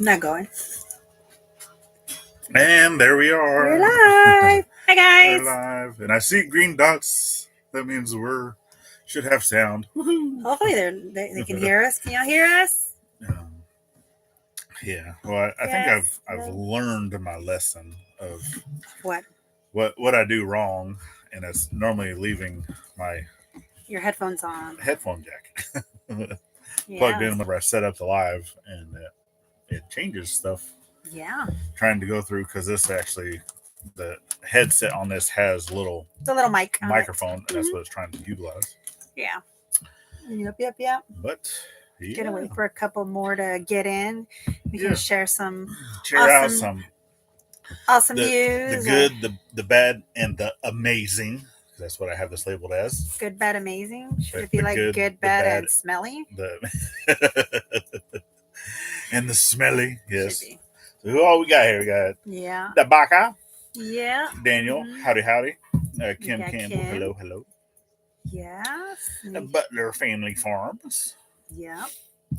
Not going. And there we are. We're live. Hi guys. We're live. And I see green dots. That means we're should have sound. Hopefully they can hear us. Can y'all hear us? Yeah. Well, I think Yes. I've learned my lesson of What? what I do wrong, and it's normally leaving my Your headphones on. headphone jack Yeah. plugged in whenever I set up the live, and it changes stuff. Yeah. Trying to go through because this actually the headset on this has the little mic microphone, and that's what it's trying to utilize. Yeah. Yep. But yeah. Gonna wait for a couple more to get in. We can share some out some awesome the news. The good, the bad, and the amazing. That's what I have this labeled as. Good, bad, amazing. Should it be like good, bad, and smelly? And the smelly, yes. So who all we got here? We got the Baka. Yeah. Daniel, howdy. Kim Campbell, hello. Yes. The Butler Family Farms. Yeah.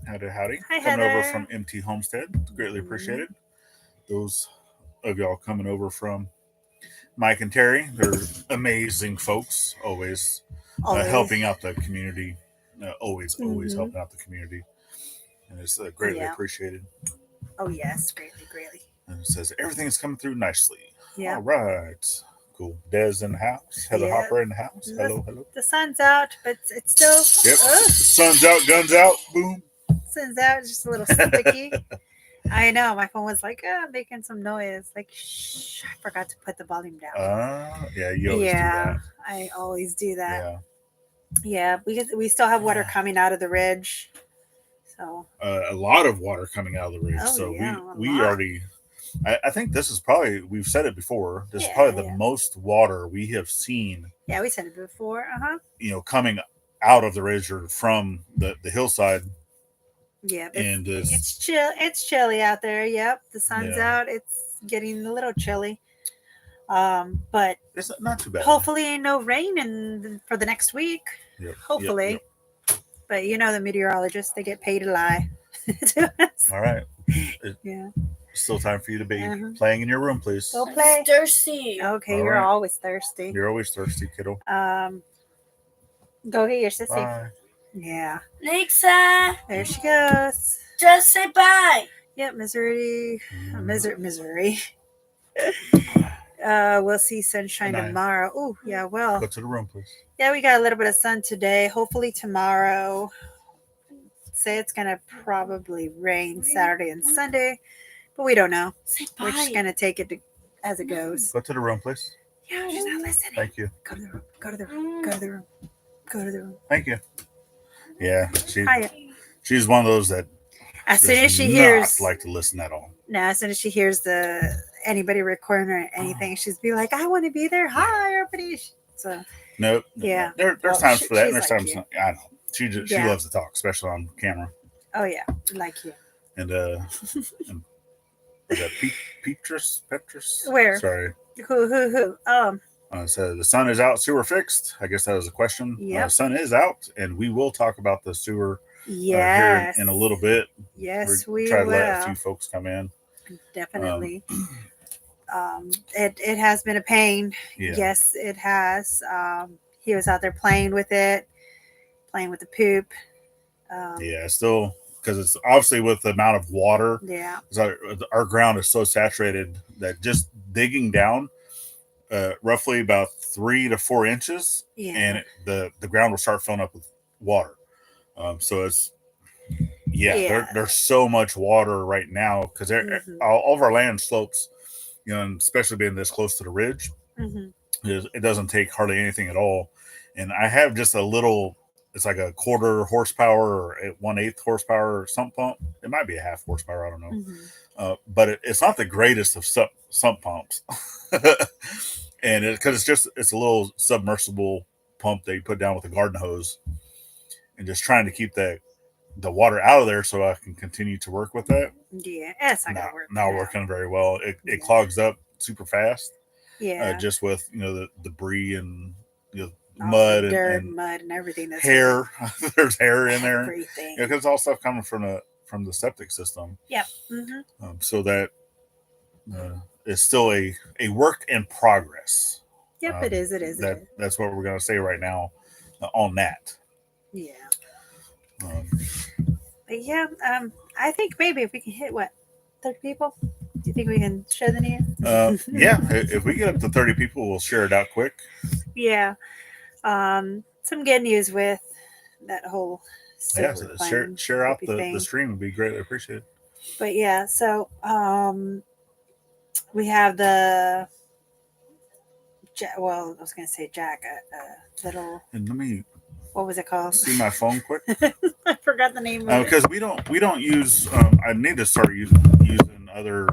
Howdy. Hi, coming Heather. over from MT Homestead. Greatly appreciated. Those of y'all coming over from Mike and Terry. They're amazing folks. Always. Helping out the community. Always helping out the community. And it's greatly appreciated. Oh, yes. Greatly. And it says everything is coming through nicely. Yeah. All right. Cool. Des in the house. Heather Hopper in the house. Hello. The sun's out, but it's still... Yep. Sun's out, guns out. Boom. Sun's out. It's just a little sticky. I know. My phone was like, making some noise. Like, shh. I forgot to put the volume down. Yeah, you always do that. I always do that. Yeah. We still have water coming out of the ridge. So a lot of water coming out of the ridge. We already... I think this is probably, we've said it before, this is probably the most water we have seen. Yeah, we said it before. Coming out of the ridge or from the hillside. Yeah, it's chill. It's chilly out there. Yep, the sun's out. It's getting a little chilly. But it's not too bad. Hopefully, no rain for the next week. Yep. Hopefully. Yep. But the meteorologists, they get paid to lie. All right. Yeah. Still time for you to be playing in your room, please. Go play. I'm thirsty. Okay, you're always thirsty. You're always thirsty, kiddo. Go get your sissy. Bye. Yeah. Nixa. There she goes. Just say bye. Yep, Missouri. Missouri. We'll see sunshine tomorrow. Oh, yeah, well. Go to the room, please. Yeah, we got a little bit of sun today. Hopefully tomorrow. Say it's going to probably rain Saturday and Sunday. But we don't know. We're just going to take it as it goes. Go to the room, please. Yeah, she's not listening. Thank you. Go to the room. Thank you. Yeah, she's one of those that as soon as she hears like to listen at all. No, as soon as she hears anybody recording or anything, she's be like, I want to be there. Hi, everybody. So nope. Yeah. There's times for that. And there's times I know. She loves to talk, especially on camera. Oh yeah, like you. And is that Petrus? Where? Sorry. Who? So the sun is out, sewer fixed. I guess that was a question. Yeah. Sun is out, and we will talk about the sewer here in a little bit. Yes, we try will. To let a few folks come in. Definitely. It has been a pain. Yeah. Yes, it has. He was out there playing with the poop. Still. Because it's obviously with the amount of water. Yeah. Our ground is so saturated that just digging down roughly about 3 to 4 inches, and the ground will start filling up with water. So it's there's so much water right now because all of our land slopes, and especially being this close to the ridge, it doesn't take hardly anything at all. And I have just a little. It's like a 1/4 horsepower or 1/8 horsepower sump pump. It might be a 1/2 horsepower. I don't know. But it's not the greatest of sump pumps. And because it's a little submersible pump that you put down with a garden hose and just trying to keep the water out of there so I can continue to work with that. Yeah, it's not working very well. It clogs up super fast. Yeah. Just with, the debris and, mud and dirt, mud and everything. Hair. There's hair in there. Everything. Because it's all stuff coming from from the septic system. Yep. Mm-hmm. So that it's still a work in progress. Yep, it is. That's what we're going to say right now on that. Yeah. Um, But yeah, I think maybe if we can hit 30 people, do you think we can share the news? yeah, if we get up to 30 people, we'll share it out quick. Yeah. Some good news with that whole Yeah, solar so flame share out hippie the stream would be greatly appreciated. But yeah, so we have the I was going to say Jack, little. And let me what was it called? see my phone quick. I forgot the name of it. Because we don't use. I need to start using other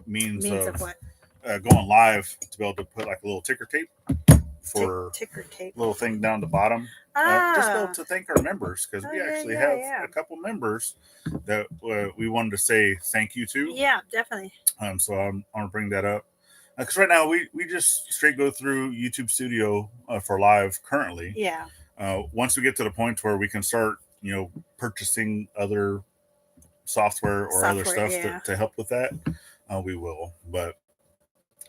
means of what? Going live to be able to put like a little ticker tape for ticker tape, little thing down the bottom. Just to be able to thank our members, because we actually have a couple members that we wanted to say thank you to. Yeah, definitely. So I'm gonna bring that up because right now we just straight go through YouTube Studio for live currently. Yeah. Once we get to the point where we can start, purchasing other software or other stuff to help with that, we will. But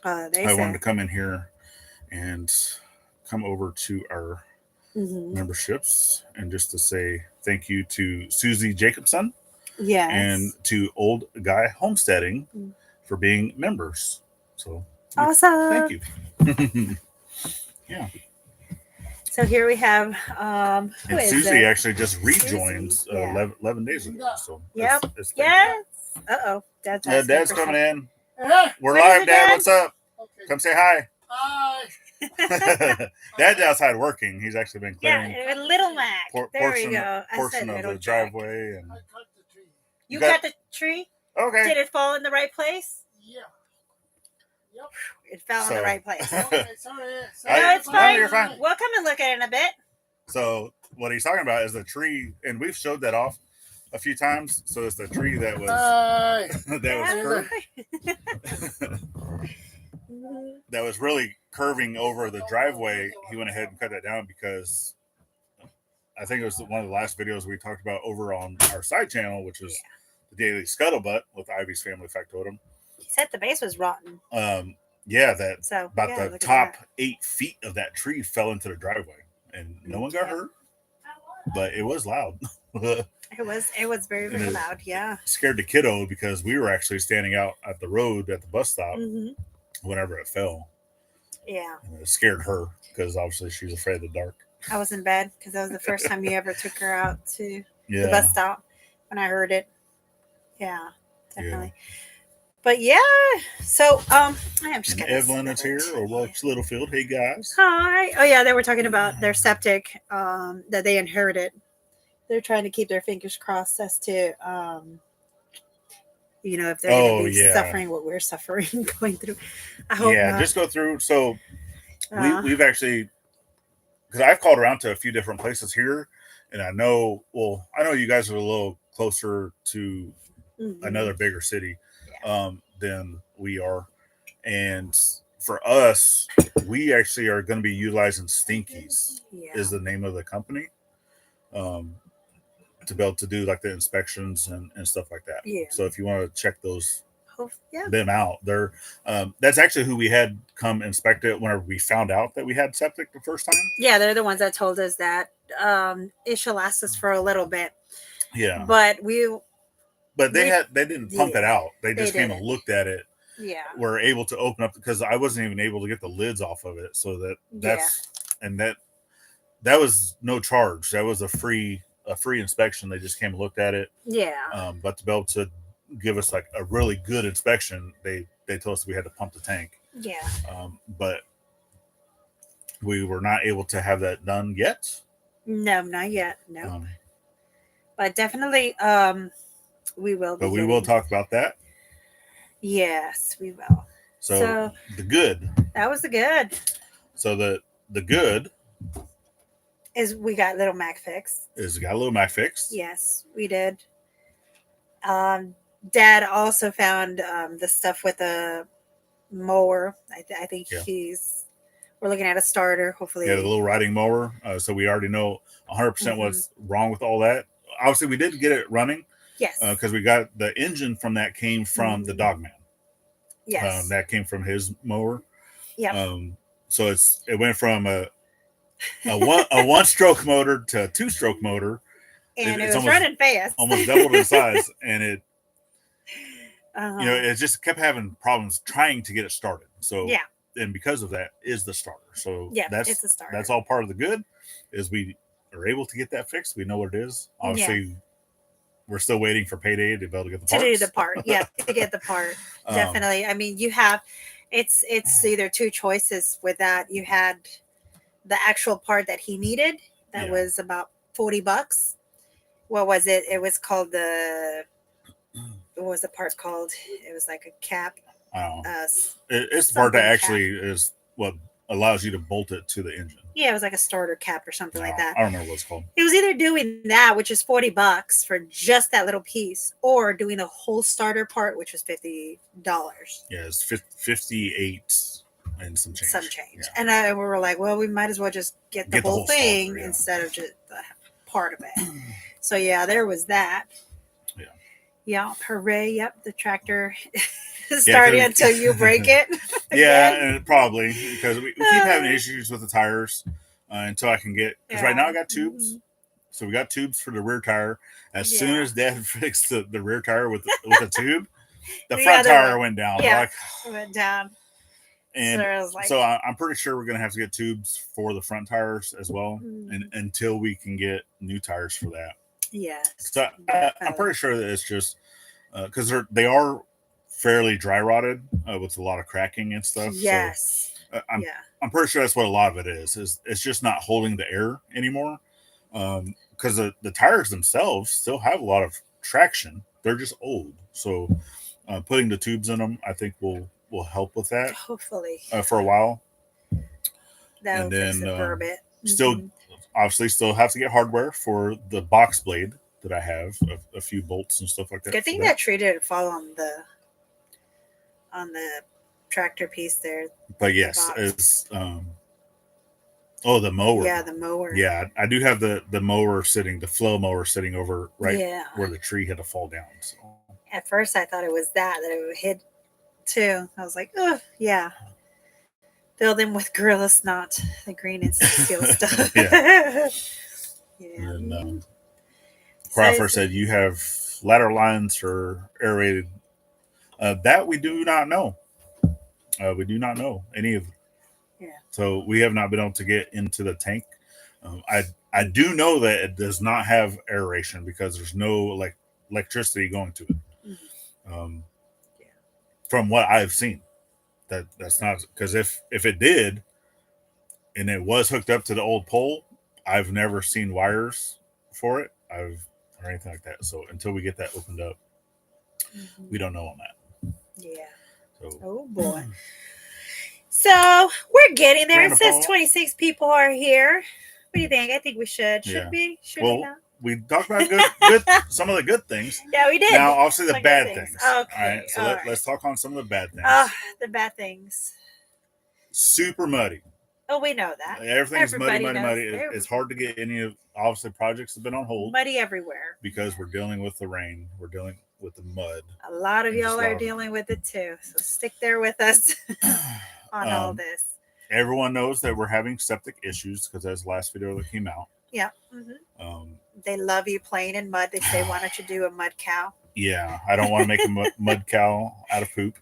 I wanted to come in here and come over to our memberships and just to say thank you to Susie Jacobson, and to Old Guy Homesteading for being members. So awesome. Thank you. Yeah. So here we have and Susie actually just rejoined 11 days ago. So yep. Yes. Dad's coming in. We're live, Dad. What's up? Okay. Come say hi. Hi. Dad's outside working. He's actually been clearing. Yeah, Little Mac. There we go. Portion of the driveway. And I cut the tree. You cut the tree? Okay. Did it fall in the right place? Yeah. Yep. It fell in the right place. Okay, sorry. No, it's fine. You're fine. We'll come and look at it in a bit. So what he's talking about is the tree, and we've showed that off a few times. So it's the tree that was that was really curving over the driveway. He went ahead and cut that down because I think it was one of the last videos we talked about over on our side channel, which was the Daily Scuttlebutt with Ivy's family factotum. He said the base was rotten. The top 8 feet of that tree fell into the driveway, and no one got hurt, but it was loud. It was very, very loud. Yeah. Scared the kiddo because we were actually standing out at the road at the bus stop whenever it fell. Yeah. And it scared her because obviously she's afraid of the dark. I was in bed because that was the first time you ever took her out to the bus stop when I heard it. Yeah, definitely. Yeah. But so I am just. And Evelyn is here, or Welch Littlefield. Hey guys. Hi. Oh yeah, they were talking about their septic that they inherited. They're trying to keep their fingers crossed as to if they're going to be suffering what we're suffering going through. I hope not. Just go through. So we've actually, because I've called around to a few different places here, and I know you guys are a little closer to another bigger city than we are, and for us, we actually are going to be utilizing Stinkies is the name of the company, to be able to do like the inspections and stuff like that. So if you want to check them out, they're that's actually who we had come inspect it whenever we found out that we had septic the first time. They're the ones that told us that it should last us for a little bit. But they didn't pump it out. They just came and looked at it. We're able to open up because I wasn't even able to get the lids off of it. So that was no charge. That was a free inspection. They just came and looked at it. But to be able to give us like a really good inspection, they told us we had to pump the tank. But we were not able to have that done yet. No, not yet. No. But definitely we will. But we will talk about that. Yes, we will. So the good. That was the good. So the good is we got Little Mac fixed. Yes, we did. Dad also found the stuff with the mower. I think we're looking at a starter. Hopefully, the little riding mower. So we already know 100% what's wrong with all that. Obviously, we did get it running. Yes. Because we got the engine from that came from the Dogman. Yes. That came from his mower. Yeah. So it went from a one stroke motor to a 2-stroke motor. And It's it was almost running fast. almost doubled in size, and it Uh-huh. it just kept having problems trying to get it started. So Yeah. and because of that is the starter. So Yeah, it's a starter. that's all part of the good is we are able to get that fixed. We know what it is. Obviously, we're still waiting for payday to be able to get the parts. To do the part. Yeah, to get the part. Definitely. I mean, you have it's either two choices with that. You had the actual part that he needed that was about $40. What was it? It was called what was the part called? It was like a cap. It's the part that actually is what allows you to bolt it to the engine. Yeah, it was like a starter cap or something like that. I don't remember what it's called. It was either doing that, which is $40 for just that little piece, or doing the whole starter part, which was $50. Yeah, it's 58 and some change. Yeah. And we were like, well, we might as well just get the whole thing starter, instead of just the part of it. So yeah, there was that. Yeah. Yeah, hooray! Yep, the tractor starting until you break it. Yeah, and probably because we keep having issues with the tires until I can get. Because right now I got tubes, so we got tubes for the rear tire. As soon as Dad fixed the rear tire with the tube, the front tire went down. Yeah, went down. And so I'm pretty sure we're gonna have to get tubes for the front tires as well, and until we can get new tires for that. Yeah. So I'm pretty sure that it's just because they are fairly dry rotted with a lot of cracking and stuff. Yes. So, I'm pretty sure that's what a lot of it is it's just not holding the air anymore. Because the tires themselves still have a lot of traction. They're just old. So putting the tubes in them, I think will help with that. Hopefully. For a while. That'll fix it for a bit. Still, obviously, still have to get hardware for the box blade that I have, a few bolts and stuff like that. Good thing that tree didn't fall on the tractor piece there. But yes, it's the mower. Yeah, the mower. Yeah, I do have the mower sitting, the flow mower sitting over where the tree had to fall down. So. At first, I thought it was that it would hit too. I was like, oh yeah. Building with gorillas, not the green and steel stuff. Yeah. And Crawford said you have ladder lines or aerated. That we do not know. We do not know any of them. Yeah. So we have not been able to get into the tank. I do know that it does not have aeration because there's no electricity going to it. Mm-hmm. From what I've seen. That's not because if it did and it was hooked up to the old pole, I've never seen wires for it or anything like that. So until we get that opened up, we don't know on that. Yeah. So, oh boy. So we're getting there. It says 26 people are here. What do you think? I think we should. Should we? Should we not? We talked about good some of the good things. Yeah, we did. Now, obviously, the bad things. Okay. All right. So let's talk on some of the bad things. The bad things. Super muddy. Oh, we know that. Everything's muddy. It's hard to get any of. Obviously, projects have been on hold. Muddy everywhere. Because we're dealing with the rain. We're dealing with the mud. A lot of y'all are dealing with it too. So stick there with us on all this. Everyone knows that we're having septic issues because that's the last video that came out. Yeah. Mm-hmm. They love you playing in mud. They say, why don't you do a mud cow? Yeah, I don't want to make a mud cow out of poop.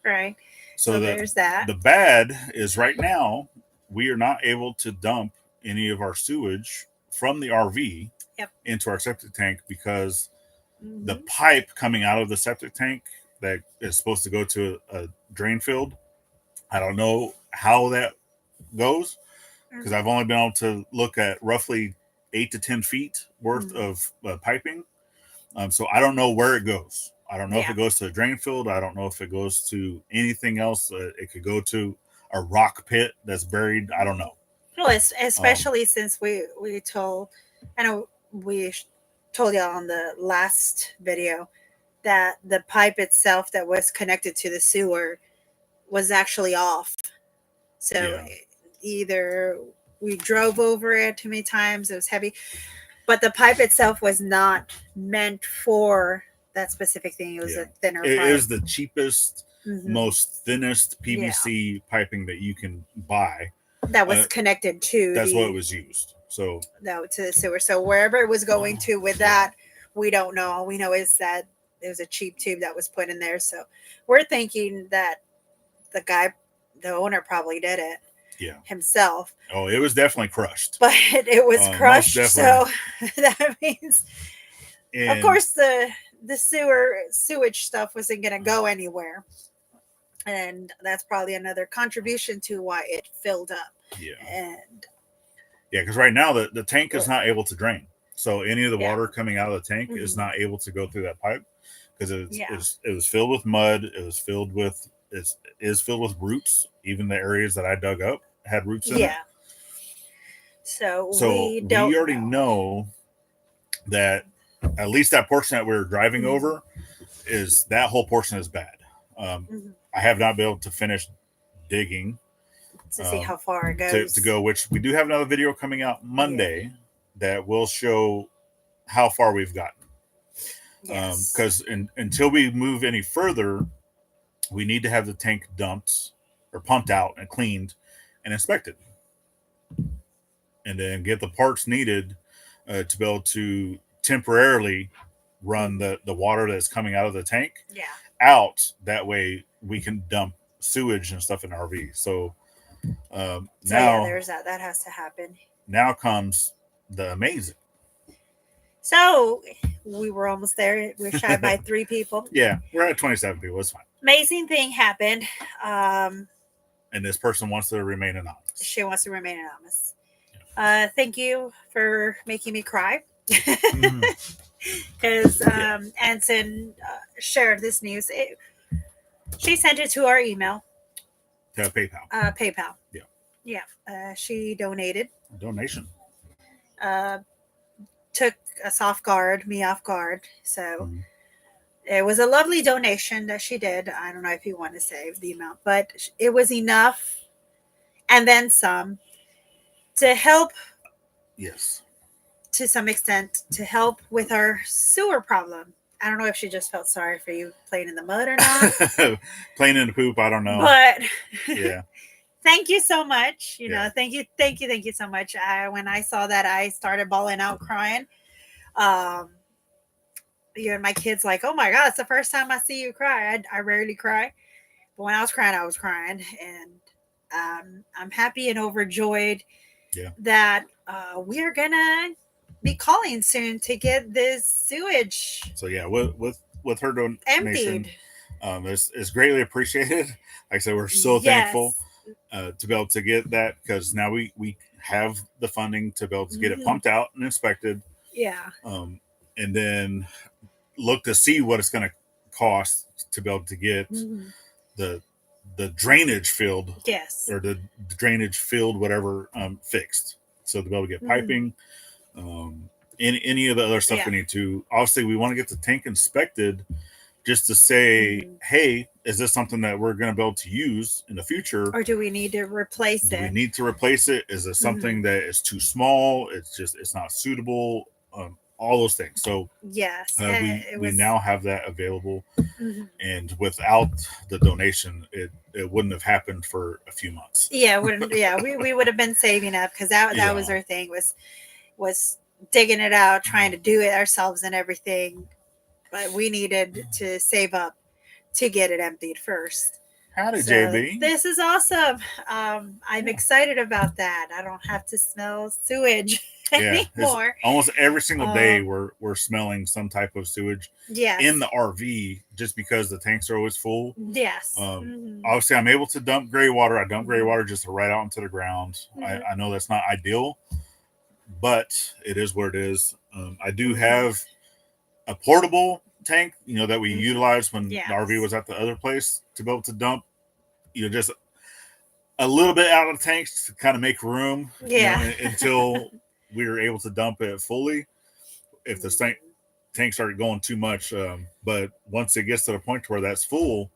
Right. So there's that. The bad is right now, we are not able to dump any of our sewage from the RV into our septic tank because the pipe coming out of the septic tank that is supposed to go to a drain field, I don't know how that goes because I've only been able to look at roughly 8 to 10 feet worth of piping. So I don't know where it goes. I don't know if it goes to a drain field. I don't know if it goes to anything else. It could go to a rock pit that's buried. I don't know. Well, especially since we told y'all on the last video that the pipe itself that was connected to the sewer was actually off. So either we drove over it too many times, it was heavy. but the pipe itself was not meant for that specific thing. It was Yeah. a thinner It pipe. is the cheapest, most thinnest PVC piping that you can buy. That was connected to That's what it was used. So no, to the sewer. So wherever it was going to with that, we don't know. All we know is that it was a cheap tube that was put in there. So we're thinking that the owner probably did it himself. Oh, it was definitely crushed. But it was crushed. So that means, of course, the sewage stuff wasn't going to go anywhere. And that's probably another contribution to why it filled up. Yeah. And because right now the tank is not able to drain. So any of the water coming out of the tank is not able to go through that pipe because it was filled with mud. It was filled with filled with roots. Even the areas that I dug up had roots in it. So we already know that at least that portion that we were driving over is that whole portion is bad. I have not been able to finish digging to see how far it goes to go, which we do have another video coming out Monday that will show how far we've gotten. Because until we move any further, we need to have the tank dumped or pumped out and cleaned and inspected, and then get the parts needed to be able to temporarily run the water that's coming out of the tank out. That way we can dump sewage and stuff in RV. So now there's that has to happen. Now comes the amazing. So we were almost there. We're shy by 3 people. Yeah, we're at 27 people. It's fine. Amazing thing happened. And this person wants to remain anonymous. She wants to remain anonymous. Thank you for making me cry. Because Anson shared this news. She sent it to our email. To PayPal. PayPal. Yeah. She donated. A donation. Took us off guard, me off guard. So it was a lovely donation that she did. I don't know if you want to say the amount, but it was enough and then some to help. Yes. To some extent, to help with our sewer problem. I don't know if she just felt sorry for you playing in the mud or not. Playing in the poop, I don't know. But yeah. Thank you so much. You know, thank you so much. When I saw that, I started bawling out, crying. You and my kids like, oh my God, it's the first time I see you cry. I rarely cry, but when I was crying, and I'm happy and overjoyed that we are gonna be calling soon to get this sewage. So with her donation, emptied. It's greatly appreciated. Like I said, we're so thankful to be able to get that, because now we have the funding to be able to get it pumped out and inspected. Yeah. And then look to see what it's going to cost to be able to get the drainage field. Yes. Or the drainage field, whatever, fixed. So to be able to get piping, any of the other stuff we need to. Obviously, we want to get the tank inspected just to say, hey, is this something that we're going to be able to use in the future? Or do we need to replace it? Do we need to replace it? Is it something that is too small? It's not suitable. All those things. So yes, we now have that available, and without the donation, it wouldn't have happened for a few months. Yeah, we would have been saving up, because that was our thing, was digging it out, trying to do it ourselves and everything, but we needed to save up to get it emptied first. Howdy, JB. This is awesome. I'm excited about that. I don't have to smell sewage anymore. Almost every single day we're smelling some type of sewage in the RV, just because the tanks are always full. Yes. Obviously, I'm able to dump gray water. I dump gray water just right out into the ground. I know that's not ideal, but it is what it is. I do have a portable tank, that we utilized when the RV was at the other place, to be able to dump, just a little bit out of the tanks to kind of make room, until we were able to dump it fully. If the tank started going too much, but once it gets to the point where that's full,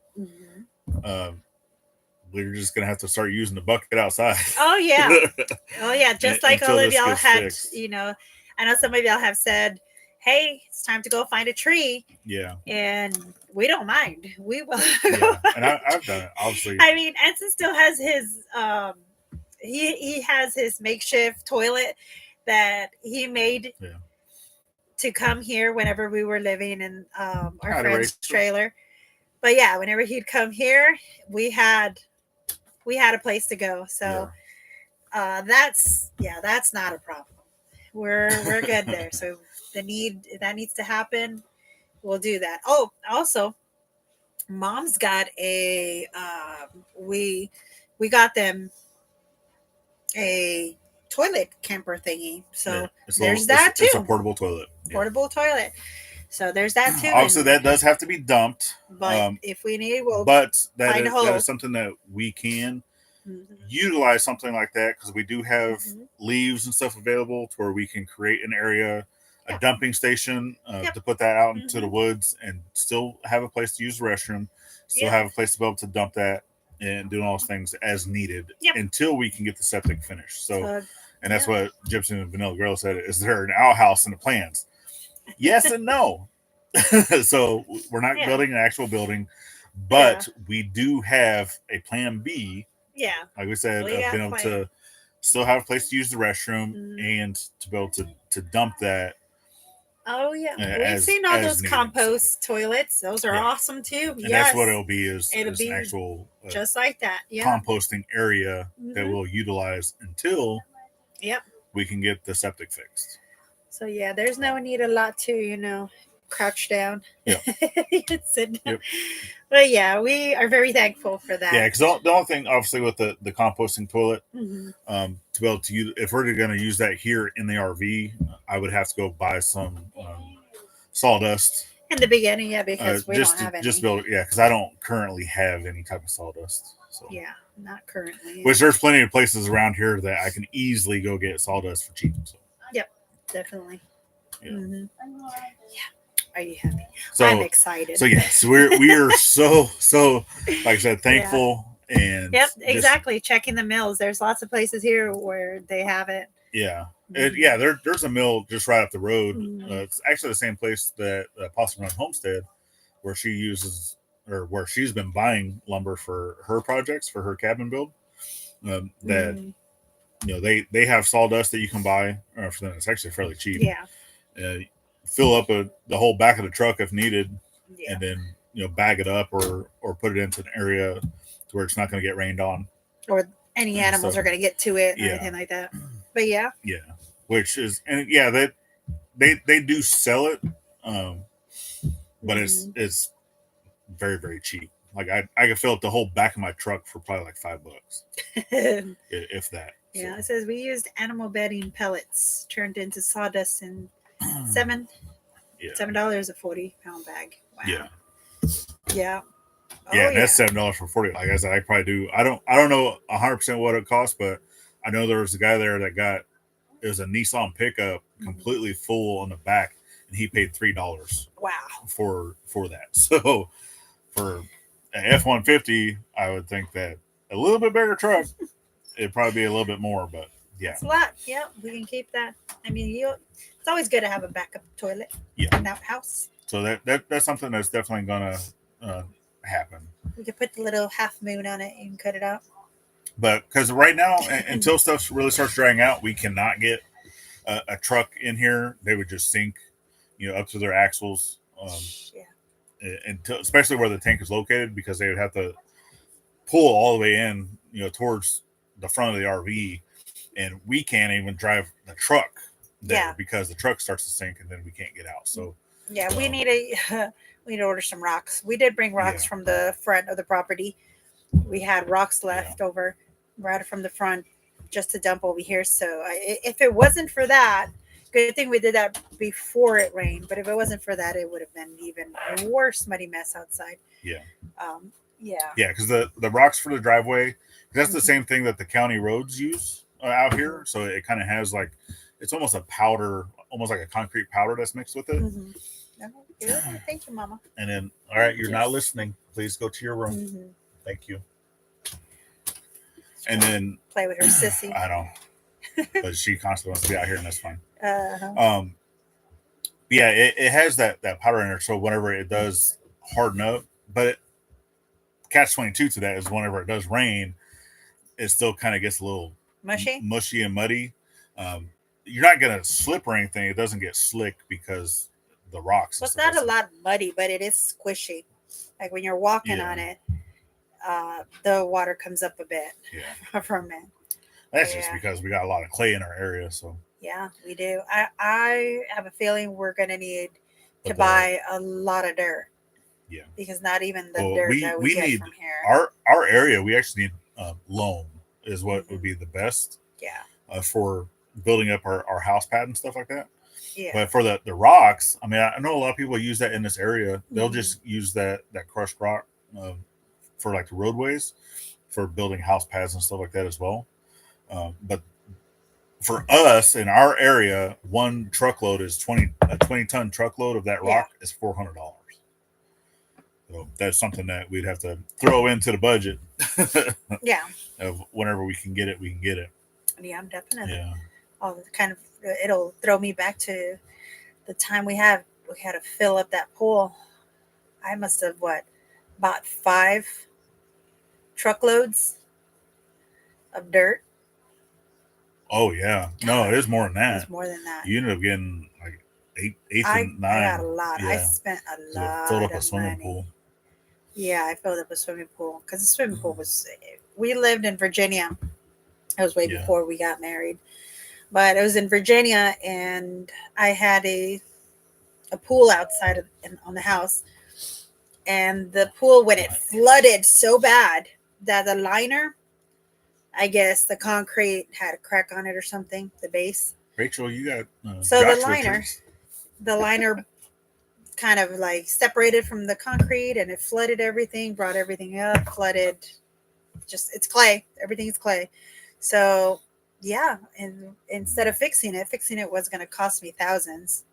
we're just gonna have to start using the bucket outside. Oh yeah, just like all of y'all had, fixed. I know some of y'all have said, "Hey, it's time to go find a tree," Yeah. and we don't mind. We will. Yeah. And I've done it, obviously. I mean, Ensign still has his he has his makeshift toilet that he made Yeah. to come here whenever we were living in our Hi, friend's Rachel. trailer. But yeah, whenever he'd come here, we had a place to go. So that's not a problem. We're good there. So that needs to happen. We'll do that. Oh, also, Mom's got a we got them a toilet camper thingy. So there's that too. It's a portable toilet. Portable toilet. So there's that too. Obviously, that does have to be dumped. But if we need, we'll but that find a hole. is something that we can utilize something like that, because we do have leaves and stuff available to where we can create an area, a dumping station to put that out into the woods and still have a place to use the restroom, still have a place to be able to dump that and doing all those things as needed until we can get the septic finished. So and that's what Gypsy and Vanilla Girl said. Is there an outhouse in the plans? Yes and no. So we're not building an actual building, but we do have a plan B. Yeah. Like we said, being able to still have a place to use the restroom and to be able to dump that. Oh yeah, we've seen all those compost toilets. Those are awesome too. And that's what it'll be is an actual just like that composting area that we'll utilize until we can get the septic fixed. So yeah, there's no need a lot to crouch down. Yeah. Sit down. But yeah, we are very thankful for that. Yeah, because the only thing, obviously, with the composting toilet, to be able to use, if we're going to use that here in the RV, I would have to go buy some sawdust. In the beginning, because we don't have any. Just build, because I don't currently have any type of sawdust. So. Yeah, not currently. Which there's plenty of places around here that I can easily go get sawdust for cheap. So. Yep, definitely. Yeah. Yeah. Are you happy? So, I'm excited. So yes, we are so like I said, thankful and exactly. Checking the mills. There's lots of places here where they have it. Yeah, there's a mill just right up the road. It's actually the same place that Possum Run Homestead, where she uses or where she's been buying lumber for her projects for her cabin build. That they have sawdust that you can buy for them. It's actually fairly cheap. Yeah. Fill up the whole back of the truck if needed, and then bag it up or put it into an area to where it's not going to get rained on, or any animals are going to get to it, or anything like that. But which is that they do sell it, but it's very, very cheap. Like I could fill up the whole back of my truck for probably like $5, if that. Yeah, it says we used animal bedding pellets turned into sawdust and $7 a 40-pound bag. Wow. Yeah. That's $7 for 40. Like I said, I probably do. I don't know 100% what it costs, but I know there was a guy there that it was a Nissan pickup completely full on the back, and he paid $3. Wow. For that. So for an F-150, I would think that a little bit bigger truck, it'd probably be a little bit more, but it's a lot. Yeah, we can keep that. I mean, it's always good to have a backup toilet in that house. So that's something that's definitely gonna happen. We could put the little half moon on it and cut it out. But because right now, until stuff really starts drying out, we cannot get a truck in here. They would just sink, up to their axles. Until, especially where the tank is located, because they would have to pull all the way in, towards the front of the RV, and we can't even drive the truck there because the truck starts to sink and then we can't get out. So we need to order some rocks. We did bring rocks from the front of the property. We had rocks left over right from the front just to dump over here. So if it wasn't for that, good thing we did that before it rained. But if it wasn't for that, it would have been even a worse muddy mess outside. Because the rocks for the driveway, that's the same thing that the county roads use out here. So it kind of has it's almost a powder, almost like a concrete powder that's mixed with it. Thank you, Mama. And then, all right, you're not listening. Please go to your room. Thank you. And then play with her sissy. I don't, but she constantly wants to be out here, and that's fine. Uh-huh. Yeah, it has that powder in there, so whenever it does harden up, but catch 22 to that is whenever it does rain, it still kind of gets a little Mushy. mushy and muddy. Um, you're not gonna slip or anything. It doesn't get slick because the rocks and Well, it's stuff. not a lot muddy, but it is squishy. Like when you're walking Yeah. on it, the water comes up a bit Yeah, from it. that's just Yeah. because we got a lot of clay in our area. So Yeah, we do. I have a feeling we're gonna need to But buy a lot of dirt yeah, because not even the well, dirt that we get need from here. our area. We actually need loam is what would Mhm. be the best Yeah, for building up our house pad and stuff like that. yeah. But for the rocks, I mean, I know a lot of people use that in this area. They'll Mhm. just use that crushed rock for like the roadways for building house pads and stuff like that as well. But for us in our area, one truckload is 20-ton truckload of that Yeah. rock is $400. So that's something that we'd have to throw into the budget. Yeah, Of whenever we can get it, we can get it. yeah, definitely. Yeah. It'll throw me back to the time we had to fill up that pool. I must have bought 5 truckloads of dirt. Oh yeah. No, it is more than It that. was more than that. You ended up getting like eight I and nine. got a lot. I Yeah. spent a So lot filled up a of swimming money. pool. Yeah, I filled up a swimming pool because the swimming pool was. We lived in Virginia. It was way Yeah. before we got married, but it was in Virginia, and I had a pool outside on the house, and the pool when it flooded so bad that the liner, I guess the concrete had a crack on it or something, the base. Rachel, you got So Josh the Richards. liner kind of like separated from the concrete, and it flooded everything, brought everything up, flooded. Just it's clay. Everything is clay. So yeah, and instead of fixing it was going to cost me thousands.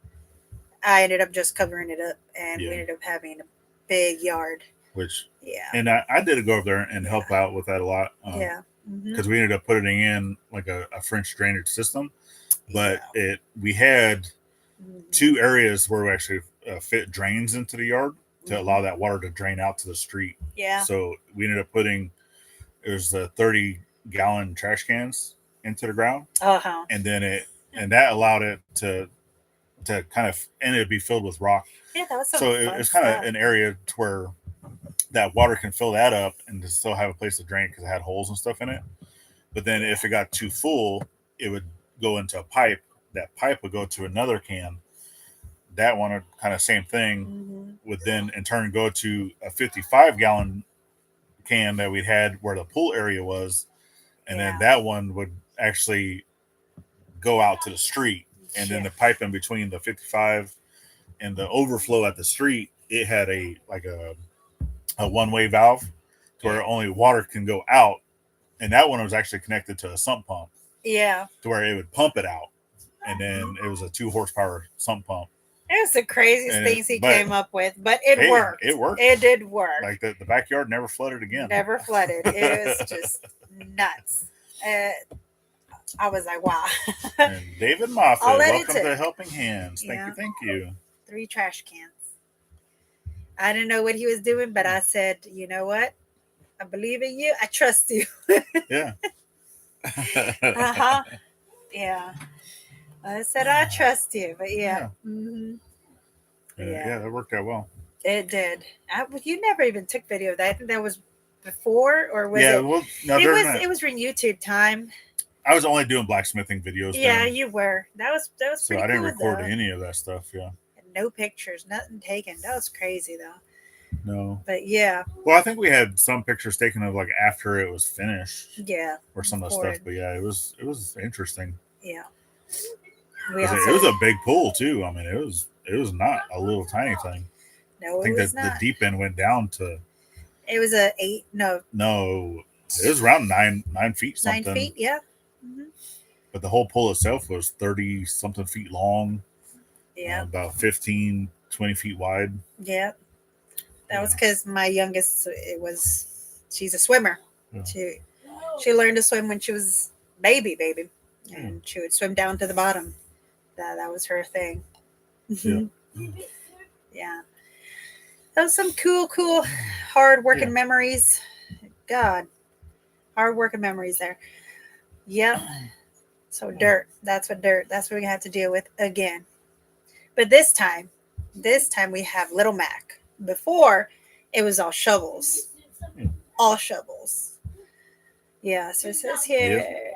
I ended up just covering it up, and we Yeah. ended up having a big yard. Which Yeah, and I did go over there and help out with that a lot. yeah, Because we ended up putting in like a French drainage system, but yeah. we had Mhm. 2 areas where we actually fit drains into the yard to Mhm. allow that water to drain out to the street. Yeah, So we ended up putting there's 30-gallon trash cans into the ground, uh-huh. and that allowed it to kind of and it'd be filled with rock. Yeah, that was some So fun it's kind of stuff. an area to where that water can fill that up and to still have a place to drain because it had holes and stuff in it. But then if it got too full, it would go into a pipe. That pipe would go to another can. That one would kind of same thing Mhm. would then in turn go to a 55-gallon can that we had where the pool area was, and then Yeah. that one would actually go out to the street, and then Yeah. the pipe in between the 55 and the overflow at the street, it had a one-way valve to where only water can go out, and that one was actually connected to a sump pump Yeah. to where it would pump it out, and then it was a 2 horsepower sump pump. It was the craziest And things he came up with, but it hey, worked. it worked. It did work. Like the backyard never flooded again. Never flooded. It was just nuts. I was like, wow. And David Moffat, All that it welcome to took. Helping Hands. Thank Yeah. you, thank you. 3 trash cans. I didn't know what he was doing, but I said, you know what? I believe in you. I trust you. Yeah. Uh-huh. Yeah. I said, I trust you. But yeah. Mm-hmm. Yeah, that worked out well. It did. You never even took video of that. I think that was before, or was Yeah, it? well, no, It was during YouTube time. I was only doing blacksmithing videos. Yeah, then, you were. That was so pretty I didn't cool, record though. any of that stuff. Yeah. And no pictures, nothing taken. That was crazy though. No. But yeah. Well, I think we had some pictures taken of like after it was finished. Yeah. Or some of the stuff, but yeah, it was interesting. Yeah. It was a big pool too. I mean, it was not a little tiny thing. No, I think that the deep end went down to. It was a 8. No. No, it was around 9 feet something. 9 feet, yeah. Mm-hmm. But the whole pool itself was 30 something feet long. Yeah. About 15, 20 feet wide. Yeah. That was because my youngest, she's a swimmer. Yeah. She learned to swim when she was baby, and she would swim down to the bottom. That was her thing. Yeah. Yeah. That was some cool, hard working Yeah. memories. God, hard working memories there. Yep. So dirt. That's what we have to deal with again. But this time we have Little Mac. Before, it was all shovels. Yeah. All shovels. Yeah. So it says here.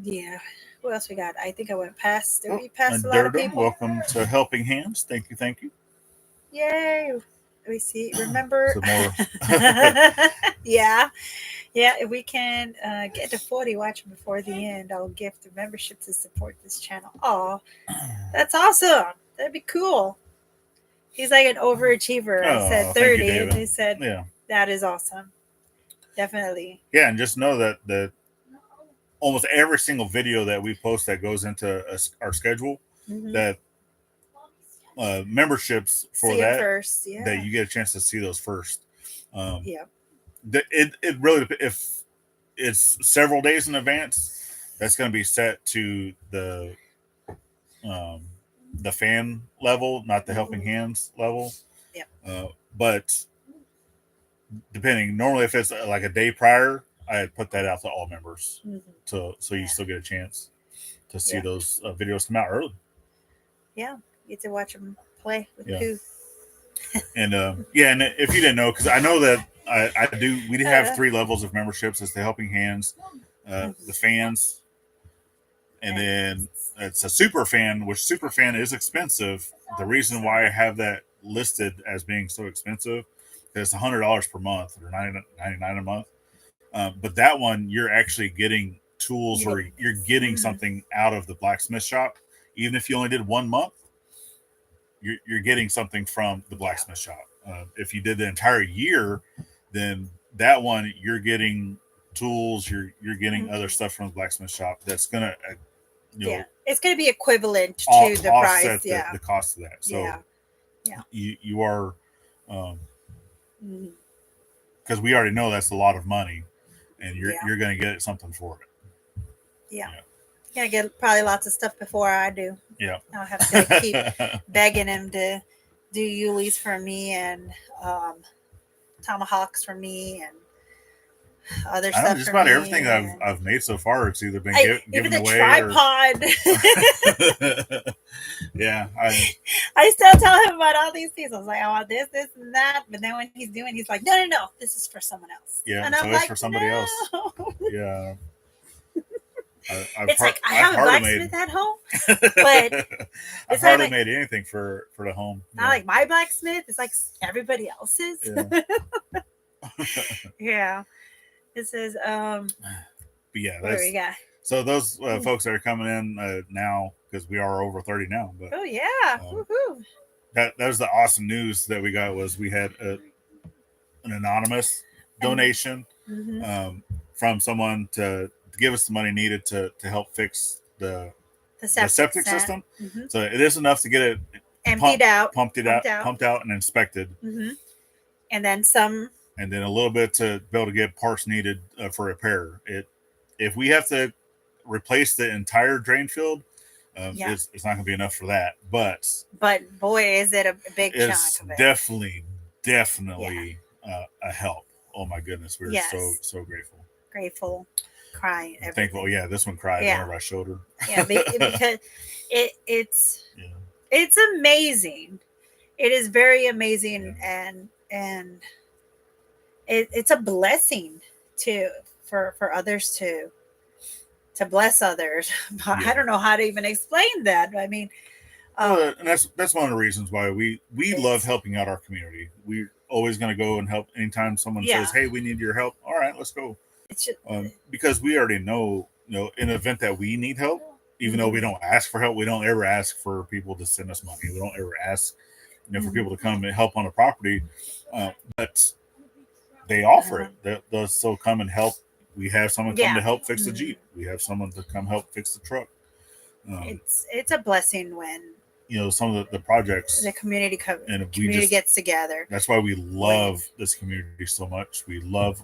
Yeah. What else we got? I think I went past. Did we pass a lot of Durdum, people? welcome to Helping Hands. Thank you. Yay. Let me see. Remember. Some more. Yeah. Yeah. If we can get to 40 watching before the end, I'll gift a membership to support this channel. Oh, that's awesome. That'd be cool. He's like an overachiever. I said 30, thank you, David. and he said, Yeah. that is awesome. Definitely. Yeah, and just know that almost every single video that we post that goes into our schedule, that memberships for See 'em that first. Yeah. that you get a chance to see those first. Yeah. It really, if it's several days in advance, that's going to be set to the fan level, not the Helping Hands level. Yeah. But depending, normally if it's like a day prior, I put that out to all members, so you still get a chance to see those videos come out early. Yeah, you get to watch them play with Yeah. Pooh. And and if you didn't know, because I know that we do have 3 levels of memberships. It's the Helping Hands, the fans, and then it's a super fan, which super fan is expensive. The reason why I have that listed as being so expensive is it's $100 per month or $99 a month. But that one, you're actually getting tools, or you're getting something out of the blacksmith shop. Even if you only did 1 month, you're getting something from the blacksmith shop. If you did the entire year, then that one, you're getting tools, you're getting other stuff from the blacksmith shop that's gonna it's gonna be equivalent to the price. The cost of that. So you are because we already know that's a lot of money, and you're gonna get something for it. Yeah. You're gonna get probably lots of stuff before I do. Yeah. I'll have to keep begging him to do Yuli's for me and tomahawks for me and other stuff. I know just about everything I've made so far, it's either been given the away. Tripod. Yeah. I still tell him about all these things. I was like, I want this, and that. But then when he's like, no, this is for someone else. Yeah, and so I'm it's like, for somebody else. Yeah. It's like I have a blacksmith at home, but I've hardly made anything for the home. Not like my blacksmith. It's like everybody else's. Yeah. Yeah. It says, but yeah, what do we got? So those folks that are coming in now, because we are over 30 now. But oh yeah, woohoo! That was the awesome news that we got. Was we had an anonymous donation from someone to give us the money needed to help fix the septic system. So it is enough to get it pumped out, and inspected, and then some. And then a little bit to be able to get parts needed for repair. If we have to replace the entire drain field, it's not going to be enough for that. But boy, is it a big chunk of it. Definitely a help. Oh my goodness, we're so grateful, crying, everything. Thankful. Yeah, this one cried whenever I showed her. Yeah, because it's amazing. It is very amazing, and it's a blessing for others to bless others. I don't know how to even explain that. I mean, and that's one of the reasons why we love helping out our community. We're always going to go and help anytime someone says, "Hey, we need your help." All right, let's go. It's just, because we already know, in the event that we need help, even though we don't ask for help, we don't ever ask for people to send us money. We don't ever ask, for people to come and help on a property, but they offer it. They'll still come and help. We have someone come to help fix the Jeep. We have someone to come help fix the truck. It's a blessing when some of the projects the community gets together. That's why we love this community so much. We love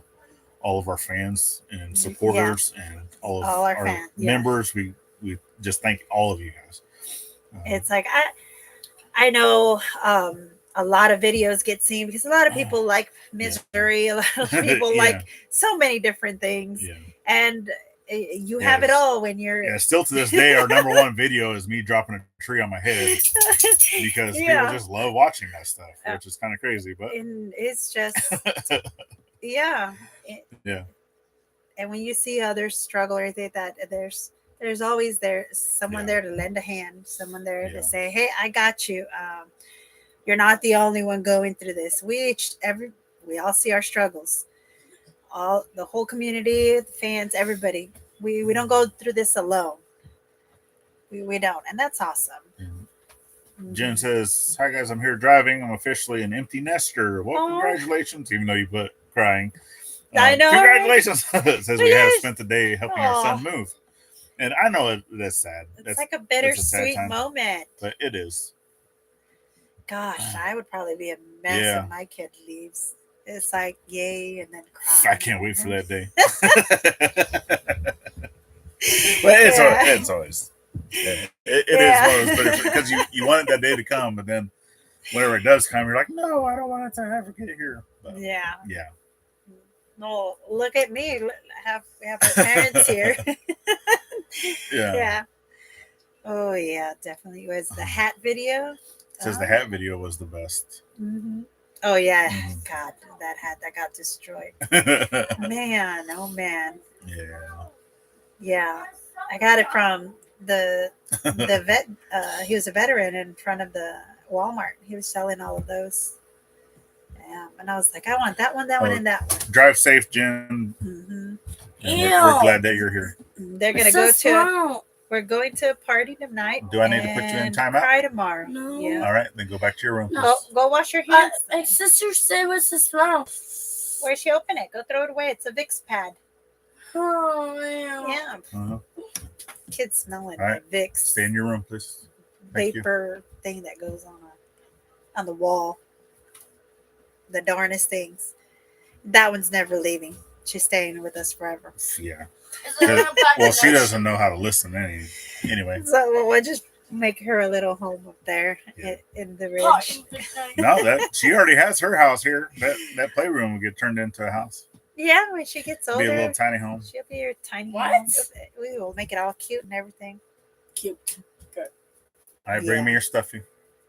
all of our fans and supporters and all of our fans, members. We just thank all of you guys. It's like I know a lot of videos get seen because a lot of people like misery. A lot of people Yeah. like so many different things, Yeah. and you have it Yes. all when you're. Yeah, still to this day, our number one video is me dropping a tree on my head because people just love watching that stuff, which is kind of crazy. But And it's just, yeah. Yeah. And when you see others struggle or anything like that, there's always someone there to lend a hand, someone there to say, "Hey, I got you. You're not the only one going through this. We all see our struggles. All the whole community, the fans, everybody. We don't go through this alone. We don't, and that's awesome." Jen says, "Hi guys, I'm here driving. I'm officially an empty nester. Well, congratulations, even though you put crying. I know. Congratulations." Says we have spent the day helping our son move. And I know that's sad. It's like a bittersweet moment. But it is. Gosh, I would probably be a mess if my kid leaves. It's like, yay, and then cry. I can't wait for that day. But it's always. It is one of those bittersweet because you wanted that day to come, but then whenever it does come, you're like, no, I don't want it to ever get here. But, yeah. No, look at me. We have our parents here. Yeah. Oh yeah, definitely. It was the hat video. It says the hat video was the best. Mm-hmm. Oh yeah, God, that hat that got destroyed. Man, oh man. Yeah. I got it from the vet. He was a veteran in front of the Walmart. He was selling all of those. And I was like, I want that one, and that one. Drive safe, Jen. Mm-hmm. We're glad that you're here. They're gonna we're going to a party tonight. Do I need to put you in timeout? Cry tomorrow. No. Yeah. All right, then go back to your room. No, go wash your hands. My sister said it was the smell. Where'd she open it? Go throw it away. It's a Vicks pad. Oh, yeah. Yeah. Kids smelling right. Vicks. Stay in your room, please. Vapor thing that goes on the wall. The darnest things. That one's never leaving. She's staying with us forever. Yeah. Well, she doesn't know how to listen anyway. So we'll just make her a little home up there in the ridge. No, she already has her house here. That playroom will get turned into a house. Yeah, when she gets older. Be a little tiny home. She'll be your tiny home. We will make it all cute and everything. Cute. Good. All right, bring me your stuffy.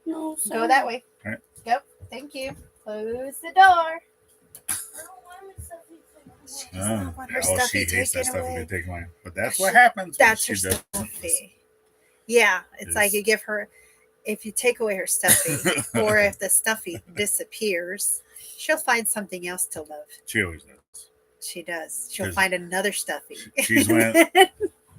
No, go that way. All right. Yep. Thank you. Close the door. She hates that stuff if they take mine. But that's what happens. That's her stuffy. Yeah, it's like you give her, if you take away her stuffy, or if the stuffy disappears, she'll find something else to love. She always does. She does. She'll find another stuffy. She's went.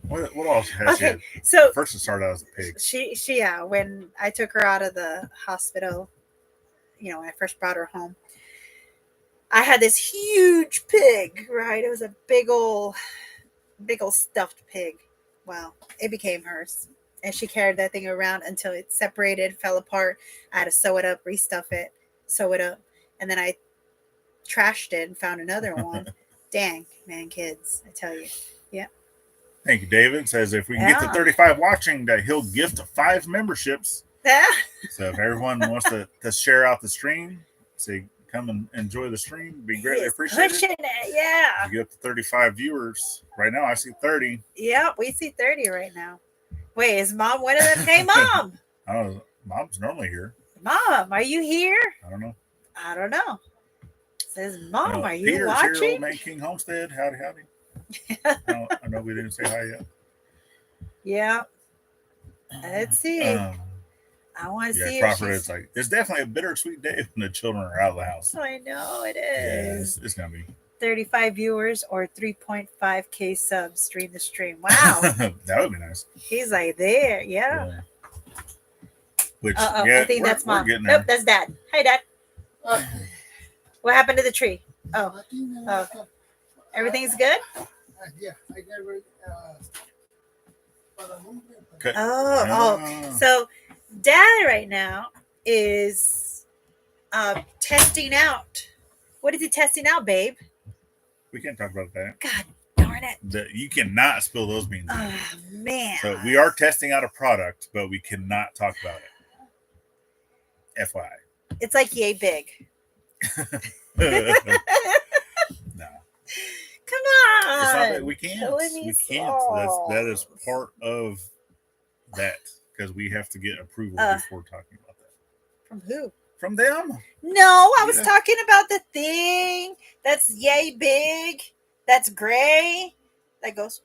What else has she? So first it started out as a pig. She when I took her out of the hospital, when I first brought her home, I had this huge pig, right? It was a big old stuffed pig. Well, it became hers. And she carried that thing around until it separated, fell apart. I had to sew it up, restuff it, sew it up. And then I trashed it and found another one. Dang, man, kids, I tell you. Yeah. Thank you, David. Says if we can get to 35 watching, that he'll gift 5 memberships. Yeah. So if everyone wants to share out the stream, say come and enjoy the stream, be greatly appreciated. Pushing it, yeah. You get up to 35 viewers. Right now I see 30. Yeah, we see 30 right now. Wait, is Mom one of them? Hey, Mom. I don't know. Mom's normally here. Mom, are you here? I don't know. It says, Mom, are you Peter's watching? Here, Old Man King Homestead. Howdy. I know we didn't say hi yet. Yeah. Let's see. I want to see. It's like it's definitely a bittersweet day when the children are out of the house. I know it is. Yeah, it's gonna be 35 viewers or 3.5K subs stream the stream. Wow. That would be nice. He's like there, yeah. Which I think that's Mom. Nope, that's Dad. Hi, Dad. What happened to the tree? Oh, everything's good? Yeah, I never. So Dad right now is testing out. What is he testing out, babe? We can't talk about that. God darn Darn it. You cannot spill those beans. Oh, man. So we are testing out a product, but we cannot talk about it. FYI. It's like yay big. No. Come It's not on. that we can't. Killing me We can't. That is part of that because we have to get approval before talking about that. From who? From them. No, I was Yeah. talking about the thing that's yay big, that's gray, that goes.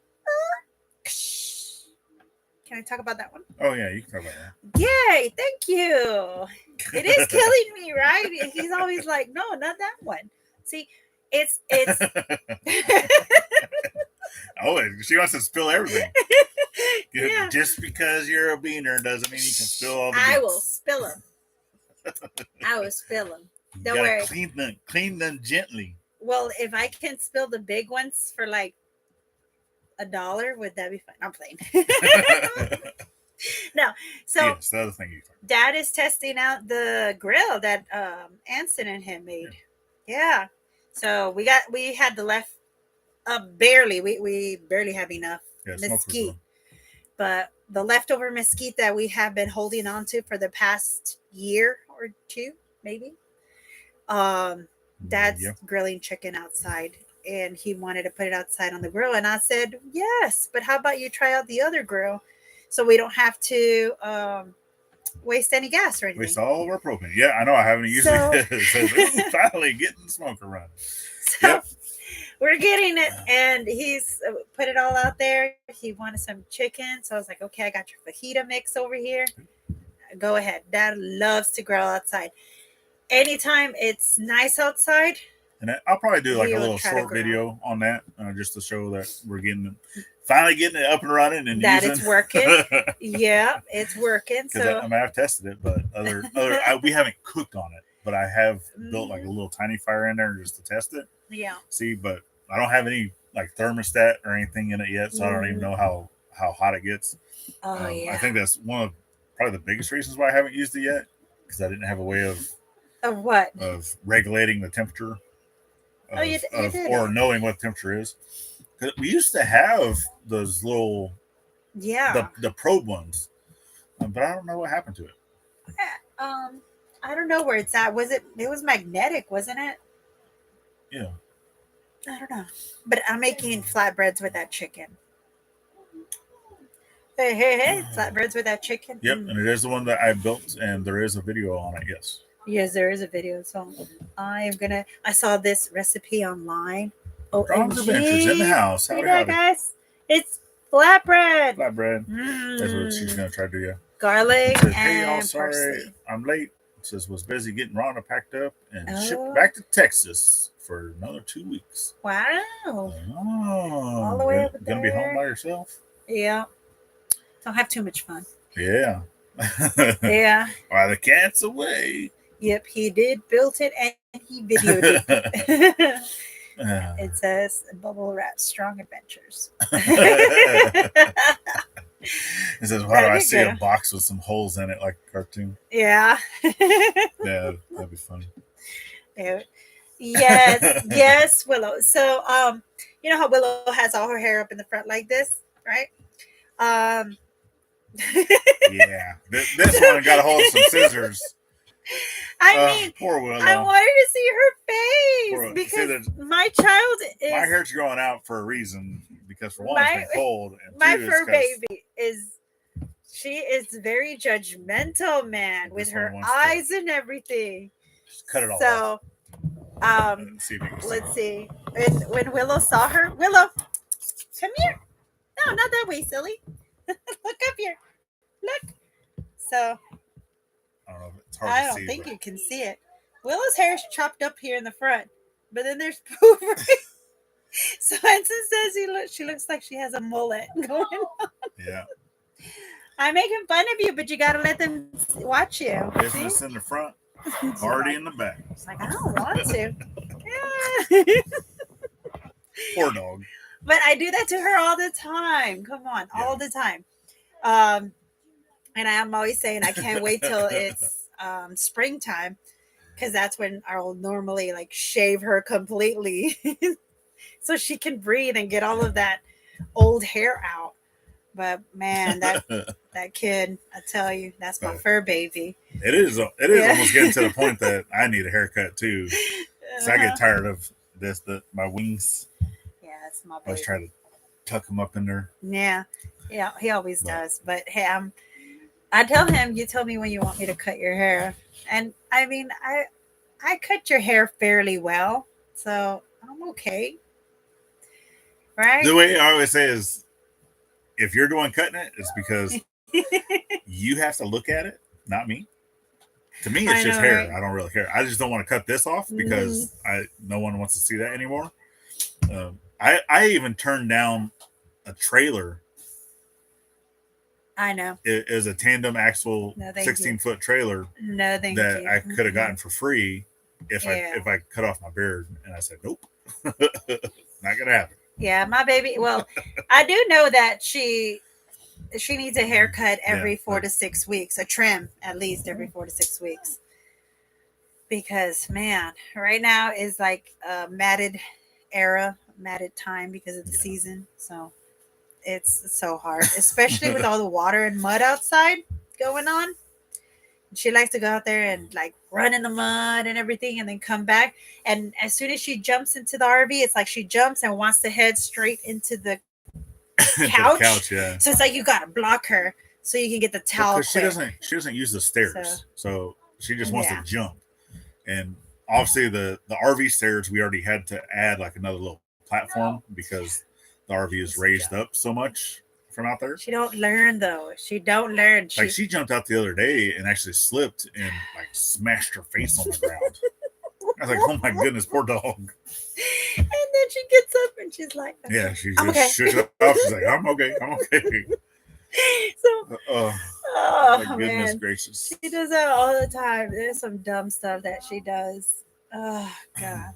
Can I talk about that one? Oh yeah, you can talk about that. Yay, thank you. It is killing me, right? He's always like, no, not that one. See, it's Oh, she wants to spill everything. yeah. Just because you're a beaner doesn't mean you can spill all the beans. I will spill them. I will spill them. You Don't gotta worry. clean them gently. Well, if I can spill the big ones for like $1, would that be fun? I'm playing. No. So yes, the other thing you talk Dad is testing out the grill that Anson and him made. Yeah. So we had the left barely. We barely have enough about. mesquite. But the leftover mesquite that we have been holding on to for the past year or two, maybe. Dad's grilling chicken outside, and he wanted to put it outside on the grill, and I said yes, but how about you try out the other grill so we don't have to waste any gas or anything. Waste all of our propane. Yeah, I know. I haven't used it. So finally getting the smoker running. So Yep. we're getting it, and he's put it all out there. He wanted some chicken, so I was like, okay, I got your fajita mix over here. Go ahead. Dad loves to grill outside. Anytime it's nice outside. And I'll probably do like He a will little try to short grill. video on that, just to show that we're finally getting it up and running and That using. it's working. Yeah, it's working. Because So I mean, I've tested it, but we haven't cooked on it. But I have built like a little tiny fire in there just to test it. yeah. See, but I don't have any like thermostat or anything in it yet, so I don't even know how hot it gets. Oh yeah. I think that's one of probably the biggest reasons why I haven't used it yet, because I didn't have a way of what? Of regulating the temperature. You did or it. knowing what temperature is. 'Cause we used to have those little the probe ones, but I don't know what happened to it. I don't know where it's at. It was magnetic, wasn't it? Yeah. I don't know. But I'm making flatbreads with that chicken. Hey, flatbreads with that chicken. Yep, and it is the one that I built, and there is a video on it. Yes. Yes, there is a video. So I saw this recipe online. Ron's Adventures in the house. You know, guys, it's flatbread. Flatbread. That's what she's gonna try to do. Yeah. Garlic Says, and hey, y'all, sorry, parsley. I'm late. It says was busy getting Rhonda packed up and shipped back to Texas for another 2 weeks. Wow. Oh, All the way over gonna be home there. by yourself? Yeah. Don't have too much fun. Yeah. Yeah. While the cat's away. Yep, he did build it and he videoed it. It says Bubble Wrap Strong Adventures. It says, why do I see a box with some holes in it like a cartoon? Yeah. Yeah, that'd be funny. Yes, Willow. So, you know how Willow has all her hair up in the front like this, right? Yeah. This one got a hold of some scissors. I mean, poor Willow. I wanted to see her face because my child is. My hair's growing out for a reason because for one, it's been cold. And my two, fur baby she is very judgmental, man, with her eyes and everything. Just cut it all off. So, let's see. When Willow saw her, Willow, come here. No, not that way, silly. Look up here. Look. So. I don't know. It's hard I to don't see. think you can see it. Willow's hair is chopped up here in the front, but then there's poof. So Ensign says she looks like she has a mullet going on. Yeah. I'm making fun of you, but you gotta let them watch you. Business in the front, party in the back. It's like I don't want to. Poor dog. But I do that to her all the time. Come on, all the time. And I'm always saying I can't wait till it's springtime, because that's when I'll normally like shave her completely. so she can breathe and get all of that old hair out. But man, that kid, I tell you, that's my fur baby. It is Yeah. almost getting to the point that I need a haircut too. So I get tired of this. My wings. Yeah, it's my I always baby. try to tuck them up in there. Yeah, he always does. But hey, I tell him, you tell me when you want me to cut your hair, and I mean, I cut your hair fairly well, so I'm okay, right? The way I always say is, if you're the one cutting it, it's because you have to look at it, not me. To me, it's I just know, hair. right? I don't really care. I just don't want to cut this off because no one wants to see that anymore. I even turned down a trailer. I know. It was a tandem axle, No, thank 16-foot trailer No, thank that you. I could have gotten for free if Yeah. I cut off my beard. And I said, nope, not gonna happen. Yeah, my baby. Well, I do know that she needs a haircut every 4 to 6 weeks, a trim at least every 4 to 6 weeks. Because man, right now is like a matted time because of the season. So it's so hard, especially with all the water and mud outside going on. She likes to go out there and like run in the mud and everything and then come back. And as soon as she jumps into the RV, it's like she jumps and wants to head straight into the couch. Yeah. So it's like you gotta block her so you can get the towel. She doesn't use the stairs, so she just wants to jump. And obviously the RV stairs, we already had to add like another little platform because the RV is raised up so much from out there. She don't learn though. She don't learn. Like she jumped out the other day and actually slipped and like smashed her face on the ground. I was like, oh my goodness, poor dog. And then she gets up and she's like, okay. Yeah, she I'm just okay. shook it off. She's like, I'm okay. So, oh my goodness man. gracious. She does that all the time. There's some dumb stuff that she does. Oh God.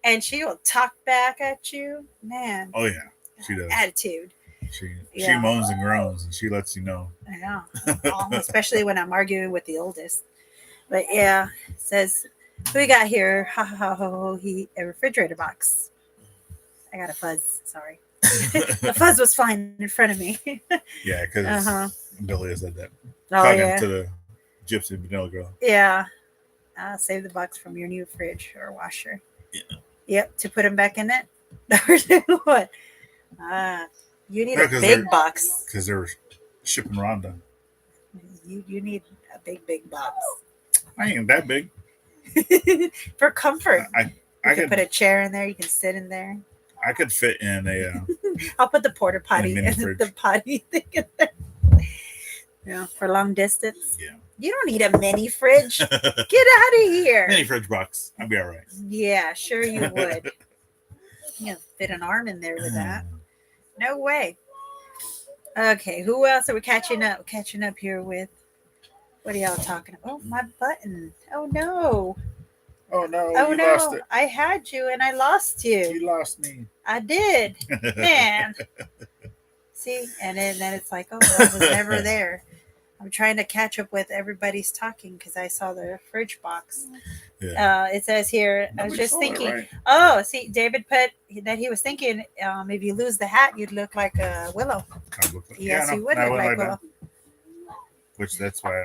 And she will talk back at you. Man. Oh yeah, she does. Attitude. She moans and groans and she lets you know. Yeah. Especially when I'm arguing with the oldest. But yeah, it says, who we got here? Ha ha ha ha. A refrigerator box. I got a fuzz. Sorry. The fuzz was flying in front of me. Yeah, because Billy said that. Oh, Talking to the gypsy vanilla girl. Yeah. Save the box from your new fridge or washer. Yeah. Yep. To put them back in it. Or what? You need a big box. Because they were shipping Rhonda. You need a big box. I ain't that big. For comfort. I could put a chair in there. You can sit in there. I could fit in a. I'll put the porta potty and the potty thing in there. Yeah, for long distance. Yeah. You don't need a mini fridge. Get out of here. Mini fridge box. I'd be all right. Yeah, sure you would. You can fit an arm in there with that. No way. Okay, who else are we catching up here with? What are y'all talking about? Oh, my button. Oh no. Oh no. Oh you no. lost it. I had you and I lost you. You lost me. I did. Man. See? And then it's like, oh, I was never there. I'm trying to catch up with everybody's talking because I saw the fridge box. Yeah. It says here, I was just thinking, right. oh, see, David put that he was thinking if you lose the hat, you'd look like a Willow. Yes, you would look like Willow. Which that's why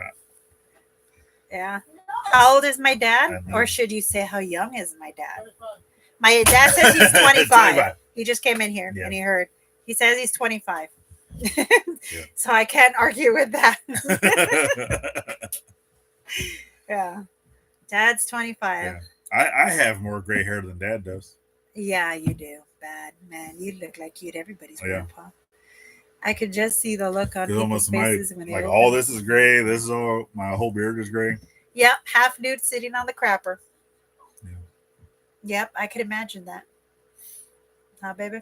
Yeah. How old is my dad? Or should you say how young is my dad? My dad says he's 25. He just came in here and he heard. He says he's 25. So I can't argue with that. Yeah. Dad's 25. Yeah. I have more gray hair than Dad does. Yeah, you do. Bad man. You look like you'd everybody's grandpa. I could just see the look on people's faces when they like all this is gray. This is all my whole beard is gray. Yep, half nude sitting on the crapper. Yeah. Yep, I could imagine that. Huh, baby?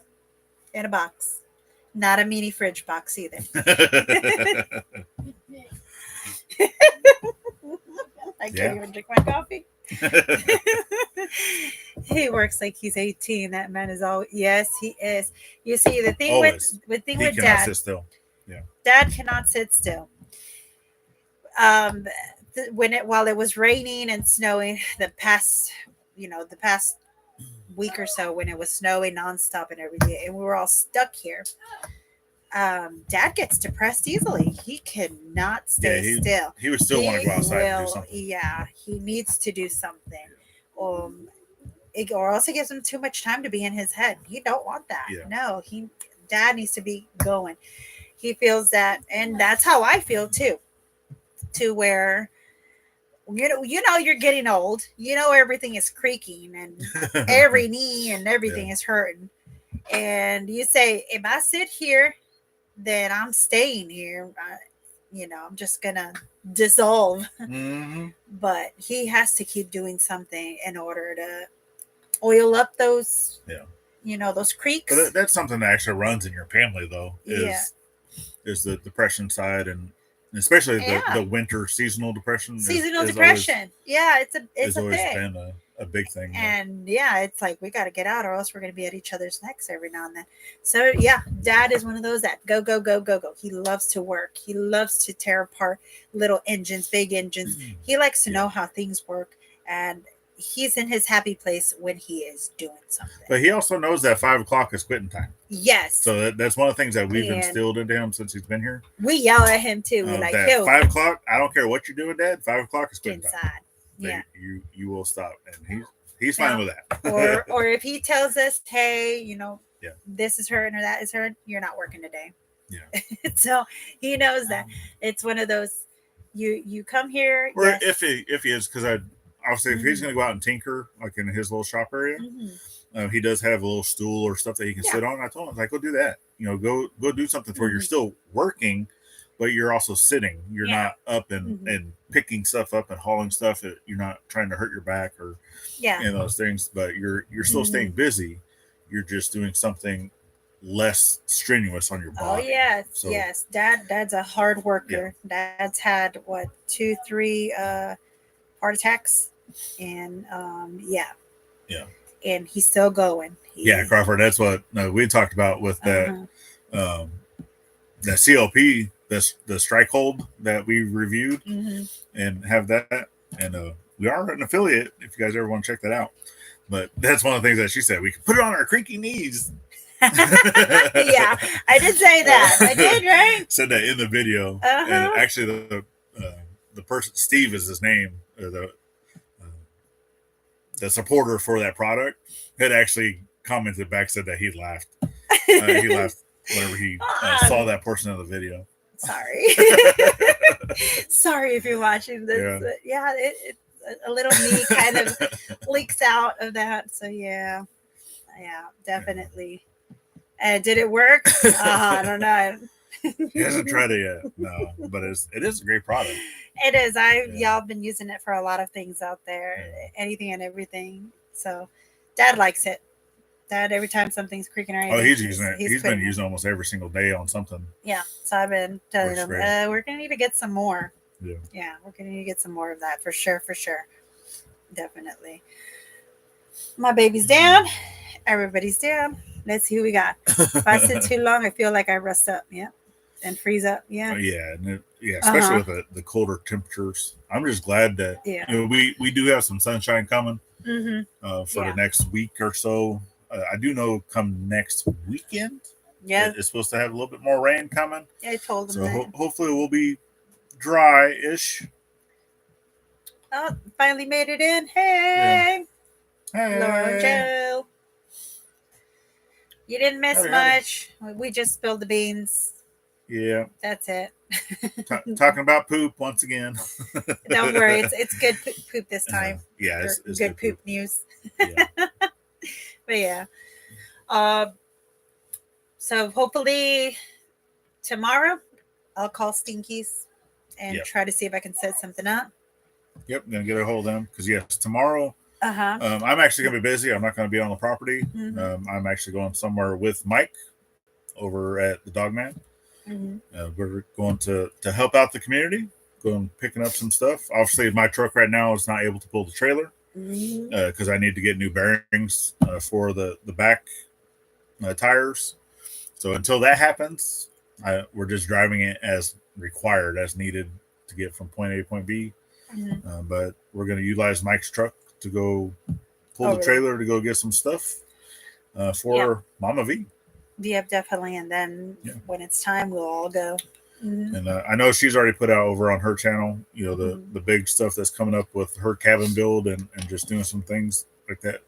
In a box. Not a mini fridge box either. I can't even drink my coffee. He works like he's 18. That man is all. Yes, he is. You see, the thing with Dad. Sit still. Yeah. Dad cannot sit still. While it was raining and snowing the past week or so when it was snowing nonstop and everything, and we were all stuck here. Dad gets depressed easily. He cannot stay still. He would still want to go outside and do something. Yeah, he needs to do something. Or else it gives him too much time to be in his head. He don't want that. Yeah. No, Dad needs to be going. He feels that, and that's how I feel too. To where you're getting old. Everything is creaking and every knee and everything is hurting. And you say, if I sit here, then I'm staying here. I'm just gonna dissolve. Mm-hmm. But he has to keep doing something in order to oil up those those creeks. But that's something that actually runs in your family, though, is the depression side, and especially the winter seasonal depression. Depression. It's always thing. been a big thing. And it's like we got to get out, or else we're going to be at each other's necks every now and then. So Dad is one of those that go go go go go. He loves to work. He loves to tear apart little engines, big engines. He likes to know how things work, and he's in his happy place when he is doing something. But he also knows that 5 o'clock is quitting time. Yes. So that's one of the things that we've instilled into him since he's been here. We yell at him too. We're like, that 5 o'clock, I don't care what you're doing, Dad. 5 o'clock is quitting time. Yeah. You will stop, and he's fine with that. or if he tells us, hey, this is hurting or that is hurting, you're not working today. Yeah. So he knows that it's one of those. You come here, or if he is, because obviously, if he's going to go out and tinker, like in his little shop area, he does have a little stool or stuff that he can sit on. I told him, go do that. Go do something where you're still working, but you're also sitting. You're not up and picking stuff up and hauling stuff. You're not trying to hurt your back or those things, but you're still staying busy. You're just doing something less strenuous on your body. Oh, yes. Yes. Dad's a hard worker. Yeah. Dad's had, 2, 3 heart attacks. And and he's still going. Crawford, that's what we talked about with that that CLP, the strike hold that we reviewed and have that, and we are an affiliate if you guys ever want to check that out. But that's one of the things that she said, we can put it on our creaky knees. I did say that. I did, right? Said that in the video. And actually the person, Steve is his name, the supporter for that product, had actually commented back, said that he laughed. He laughed whenever he saw that portion of the video. Sorry. Sorry if you're watching this. It a little me kind of leaks out of that. So yeah, definitely. Did it work? I don't know. He hasn't tried it yet. No, but it is a great product. It is. Y'all been using it for a lot of things out there, anything and everything. So, Dad likes it. Dad, every time something's creaking or anything, he's using it. He's been using it almost every single day on something. Yeah. So I've been telling him, we're gonna need to get some more. Yeah. Yeah, we're gonna need to get some more of that for sure. Definitely. My baby's down. Everybody's down. Let's see who we got. If I sit too long, I feel like I rust up. Yeah. And freeze up. Yeah. Especially with the colder temperatures. I'm just glad that we do have some sunshine coming for the next week or so. I do know come next weekend, it's supposed to have a little bit more rain coming. Yeah, I told them so that. Hopefully we'll be dry-ish. Oh, finally made it in. Hey. Laura Joe. You didn't miss much. We just spilled the beans. Yeah. That's it. Talking about poop once again. Don't worry. It's good poop this time. It's good poop news. Yeah. But yeah. So hopefully tomorrow I'll call Stinkies and try to see if I can set something up. Yep, I'm gonna get a hold of them because tomorrow I'm actually gonna be busy. I'm not gonna be on the property. I'm actually going somewhere with Mike over at the Dogman. We're going to help out the community, going picking up some stuff. Obviously, my truck right now is not able to pull the trailer because I need to get new bearings for the back tires. So until that happens, we're just driving it as required, as needed to get from point A to point B. But we're going to utilize Mike's truck to go pulled the Over there. trailer to go get some stuff for Mama V. Yep, definitely. And then when it's time, we'll all go. Mm-hmm. And I know she's already put out over on her channel, the big stuff that's coming up with her cabin build and just doing some things like that.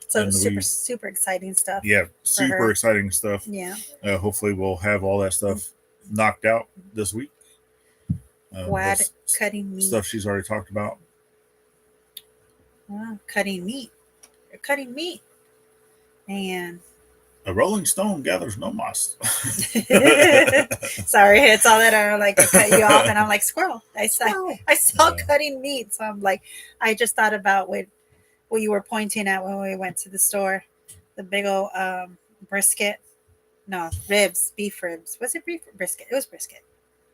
So And super exciting stuff. Yeah, super exciting stuff. Yeah. Hopefully we'll have all that stuff knocked out this week. Wad cutting meat. Stuff she's already talked about. Wow, cutting meat. You're cutting meat. Man. A rolling stone gathers no moss. Sorry, it's all that I like to cut you off, and I'm like, squirrel. I saw cutting meat, so I'm like, I just thought about what you were pointing at when we went to the store, the big old brisket. No, ribs, beef ribs. Was it beef brisket? It was brisket,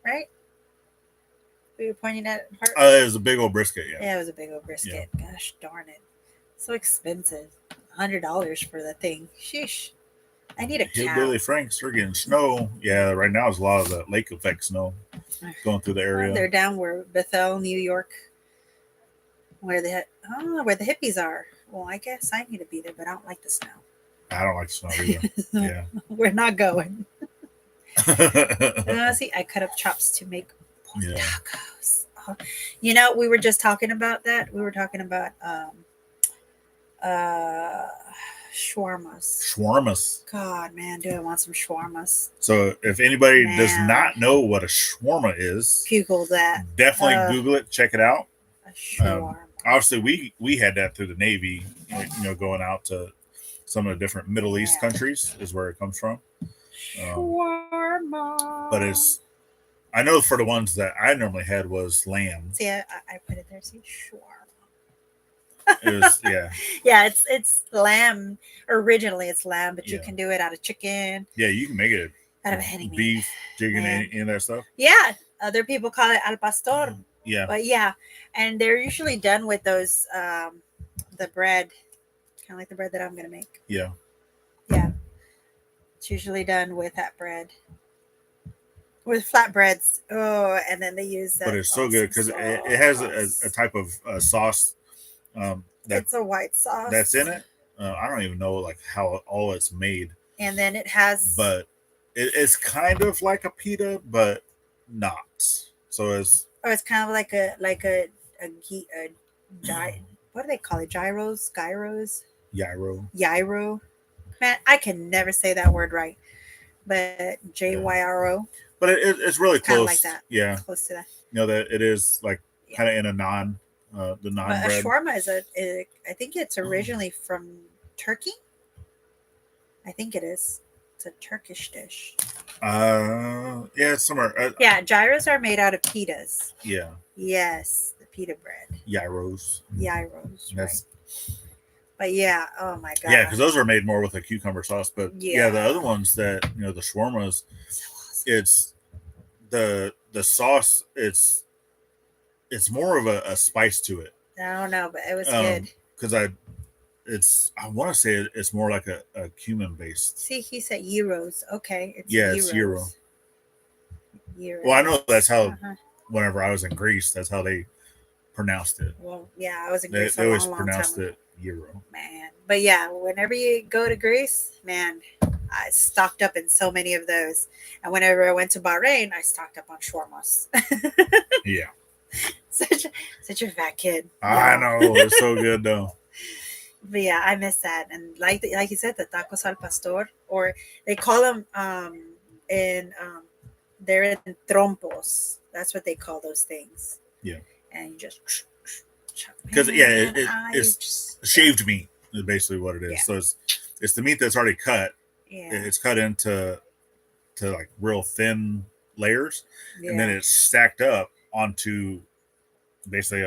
right? We were pointing at it. It was a big old brisket, yeah. Yeah, it was a big old brisket. Yeah. Gosh darn it, so expensive. $100 for the thing. Sheesh. I need a cow. Hillbilly Franks are getting snow. Yeah, right now is a lot of the lake effect snow going through the area. They're down where Bethel, New York, where the hippies are. Well, I guess I need to be there, but I don't like the snow. I don't like the snow either. Yeah, we're not going. See, I cut up chops to make tacos. Oh. We were just talking about that. We were talking about shawarmas. God, man, do I want some shawarmas? So if anybody does not know what a shawarma is, Google that. Definitely Google it. Check it out. A shawarma. Obviously, we had that through the Navy. Going out to some of the different Middle East countries is where it comes from. Shawarma. But I know for the ones that I normally had was lamb. See, I put it there. See, shawarma. It was, yeah, it's lamb. Originally, it's lamb, but you can do it out of chicken. Yeah, you can make it out of any beef, chicken, and that stuff. Yeah, other people call it al pastor. Yeah, but and they're usually done with those the bread, kind of like the bread that I'm gonna make. Yeah, it's usually done with that bread. With flatbreads. Oh, and then they use that. But it's so good because it has a type of sauce. It's a white sauce that's in it. I don't even know how all it's made. And then it has, but it's kind of like a pita, but not. So it's kind of like a what do they call it? Gyro. Man, I can never say that word right. But JYRO. But it's really close. Kind of like that. Yeah, close to that. That it is kind of in a non. The non bread. A shawarma is I think it's originally from Turkey. I think it is. It's a Turkish dish. It's somewhere. Gyros are made out of pitas. Yeah. Yes, the pita bread. Gyros. That's right. But oh my god. Yeah, because those are made more with a cucumber sauce. But the other ones that the shawarmas, so awesome. It's the sauce. It's more of a spice to it. I don't know, but it was good. Because I want to say it's more like a cumin based. See, he said euros. Okay, it's euro. Well, I know that's how. Whenever I was in Greece, that's how they pronounced it. Well, I was in Greece. They always pronounced it euro. Man, but whenever you go to Greece, man, I stocked up in so many of those, and whenever I went to Bahrain, I stocked up on shawarmas. Yeah. Such a fat kid. I know, it's so good though. But I miss that, and like you said, the tacos al pastor, or they call them they're in trompos. That's what they call those things. Yeah, and you just because it's shaved meat is basically what it is. Yeah. So it's the meat that's already cut. Yeah, it's cut into real thin layers, and then it's stacked up onto basically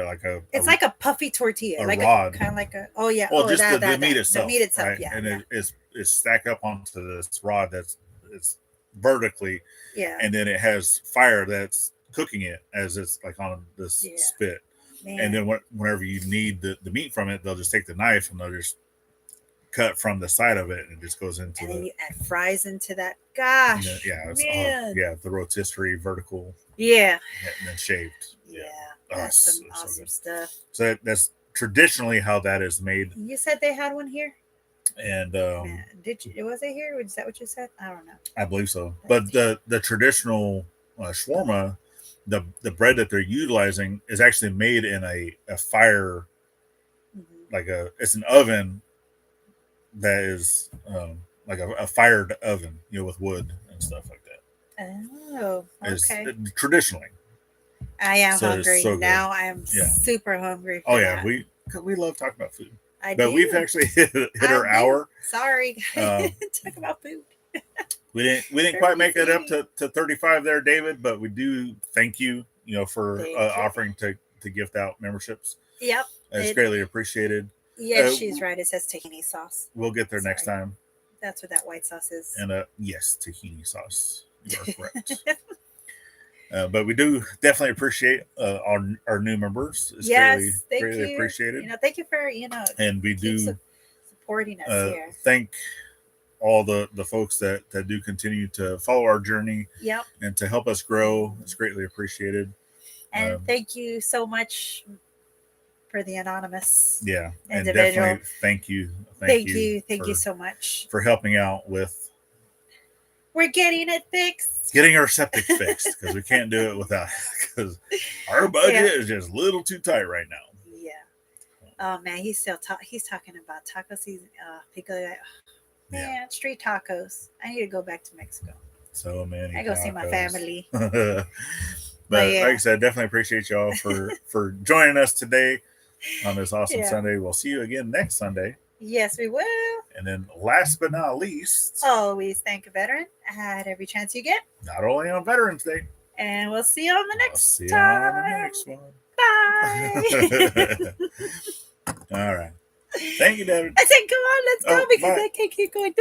it's like a puffy tortilla, like rod. Kind of like a the meat itself. The meat itself, right? And it's stacked up onto this rod it's vertically, and then it has fire that's cooking it as it's on this spit. Man. And then whenever you need the meat from it, they'll just take the knife and they'll just cut from the side of it, and it just goes into you add fries into that. Gosh, the rotisserie vertical, and then shaved. That's some awesome stuff. So that's traditionally how that is made. You said they had one here. And Man, did you? Was it here? Is that what you said? I don't know. I believe so. But the traditional shawarma, the bread that they're utilizing is actually made in a fire, like it's an oven that is like a fired oven, with wood and stuff like that. Oh, okay. Traditionally. I am So it's hungry so good. now. I am super hungry. Oh yeah, we love talking about food. But we've actually hit our hour. Sorry, talk about food. We didn't quite make it up to 35 there, David, but we do thank you, for offering to gift out memberships. Yep, It's greatly appreciated. Yes, she's right. It says tahini sauce. We'll get there next time. That's what that white sauce is. And yes, tahini sauce. You are correct. But we do definitely appreciate our new members. It's greatly appreciated. Thank you for and we do supporting us here. Thank all the folks that do continue to follow our journey. Yep. And to help us grow. It's greatly appreciated. And thank you so much for the anonymous. Yeah, individual. And definitely thank you so much for helping out with. We're getting it fixed. Getting our septic fixed because we can't do it without because our budget is just a little too tight right now. Yeah. Oh man, he's still he's talking about taco season. Pico. Man, street tacos. I need to go back to Mexico. So many. I go see my family. But like I said, definitely appreciate y'all for joining us today on this awesome Sunday. We'll see you again next Sunday. Yes, we will. And then last but not least, always thank a veteran at every chance you get. Not only on Veterans Day. And we'll see you on the next time. See you on the next one. Bye. All right. Thank you, David. I said, come on, let's go because I can't keep going.